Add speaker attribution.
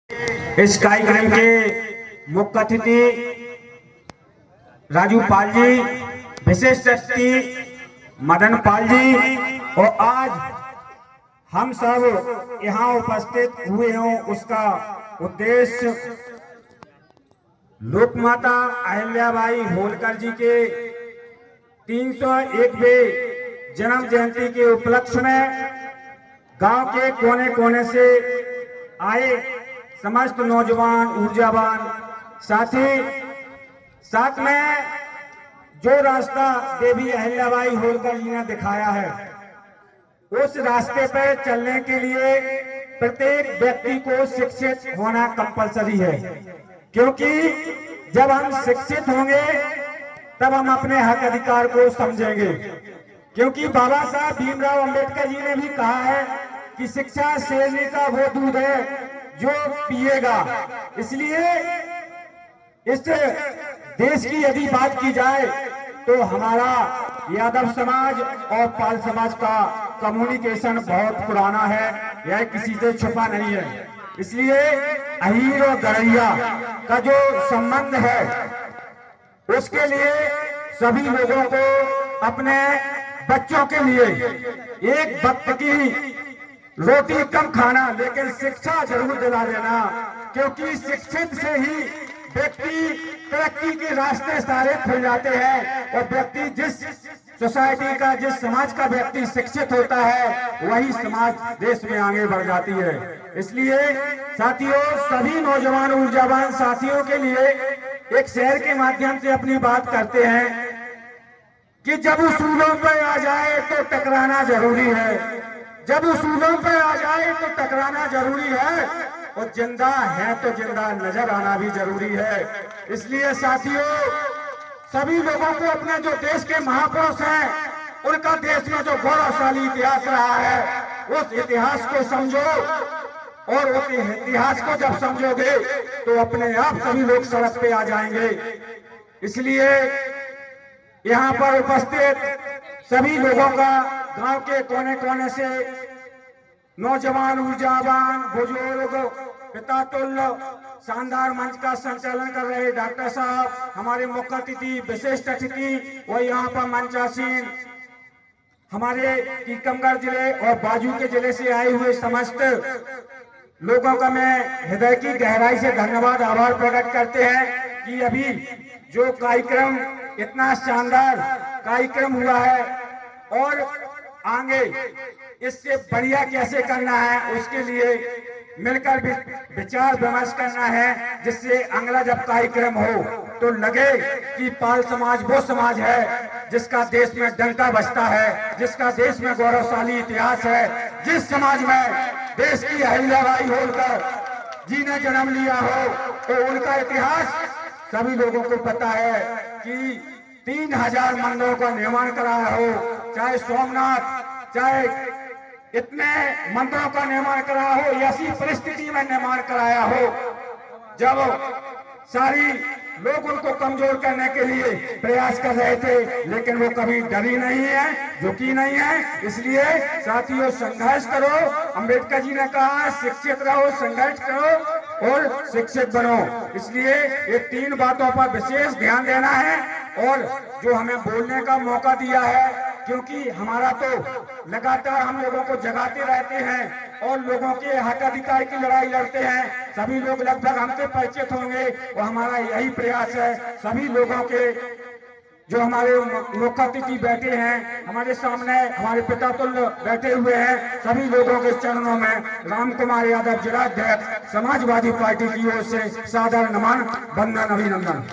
Speaker 1: इस कार्यक्रम के मुख्य अतिथि राजू पाल जी, विशेष अतिथि मदन पाल जी, और आज हम सब यहाँ उपस्थित हुए हों उसका उद्देश्य लोकमाता अहिल्याबाई होलकर जी के 301वें जन्म जयंती के उपलक्ष्य में गांव के कोने कोने से आए समस्त नौजवान ऊर्जावान साथी, साथ में जो रास्ता देवी अहिल्याबाई होलकर जी ने दिखाया है उस रास्ते पर चलने के लिए प्रत्येक व्यक्ति को शिक्षित होना कंपलसरी है, क्योंकि जब हम शिक्षित होंगे तब हम अपने हक अधिकार को समझेंगे। क्योंकि बाबा साहब भीमराव अंबेडकर जी ने भी कहा है कि शिक्षा शेरनी का वो दूध है जो पिएगा। इसलिए इस देश की यदि बात की जाए तो हमारा यादव समाज और पाल समाज का कम्युनिकेशन बहुत पुराना है, यह किसी से छुपा नहीं है। इसलिए अहीर और गरैया का जो संबंध है उसके लिए सभी लोगों को अपने बच्चों के लिए एक वक्त की रोटी कम खाना लेकिन शिक्षा जरूर दिला देना, क्योंकि शिक्षित से ही व्यक्ति तरक्की के रास्ते सारे खुल जाते हैं। और व्यक्ति जिस सोसाइटी का, जिस समाज का व्यक्ति शिक्षित होता है वही समाज देश में आगे बढ़ जाती है। इसलिए साथियों, सभी नौजवान ऊर्जावान साथियों के लिए एक शेर के माध्यम से अपनी बात करते हैं कि जब उसूलों पर आ जाए तो टकराना जरूरी है, जब उसूलों पर आ जाए तो टकराना जरूरी है, और जिंदा है तो जिंदा नजर आना भी जरूरी है। इसलिए साथियों, सभी लोगों को अपने जो देश के महापुरुष हैं उनका देश में जो गौरवशाली इतिहास रहा है उस इतिहास को समझो, और उस इतिहास को जब समझोगे तो अपने आप सभी लोग सड़क पे आ जाएंगे। इसलिए यहाँ पर उपस्थित सभी लोगों का गांव के कोने कोने से नौजवान ऊर्जावान बुजुर्ग पिता तुल्य शानदार मंच का संचालन कर रहे डॉक्टर साहब, हमारे मुख्य अतिथि विशिष्ट अतिथि और यहाँ पर मंचासीन हमारे टीकमगढ़ जिले और बाजू के जिले से आए हुए समस्त लोगों का मैं हृदय की गहराई से धन्यवाद आभार प्रकट करते हैं कि अभी जो कार्यक्रम इतना शानदार कार्यक्रम हुआ है और आगे इससे बढ़िया कैसे करना है उसके लिए मिलकर विचार विमर्श करना है, जिससे अगला जब कार्यक्रम हो तो लगे कि पाल समाज वो समाज है जिसका देश में डंका बजता है, जिसका देश में गौरवशाली इतिहास है, जिस समाज में देश की अहिल्याबाई होलकर जी ने जन्म लिया हो तो उनका इतिहास सभी लोगों को पता है कि 3000 मंदिरों का निर्माण कराया हो, चाहे सोमनाथ, चाहे इतने मंदिरों का निर्माण कराया हो, ऐसी परिस्थिति में निर्माण कराया हो जब सारी लोग उनको कमजोर करने के लिए प्रयास कर रहे थे, लेकिन वो कभी डरी नहीं है, झुकी नहीं है। इसलिए साथियों, संघर्ष करो। अंबेडकर जी ने कहा शिक्षित रहो, संघर्ष करो और शिक्षित बनो। इसलिए ये 3 बातों पर विशेष ध्यान देना है और जो हमें बोलने का मौका दिया है, क्योंकि हमारा तो लगातार हम लोगों को जगाते रहते हैं और लोगों के हक अधिकार की लड़ाई लड़ते हैं। सभी लोग लगभग हमसे परिचित होंगे और हमारा यही प्रयास है सभी लोगों के जो हमारे मुख्य अतिथि बैठे हैं हमारे सामने, हमारे पिता तुल्य बैठे हुए हैं, सभी लोगों के चरणों में राम कुमार यादव जिला अध्यक्ष समाजवादी पार्टी की ओर से सादर नमन, वंदन, अभिनंदन।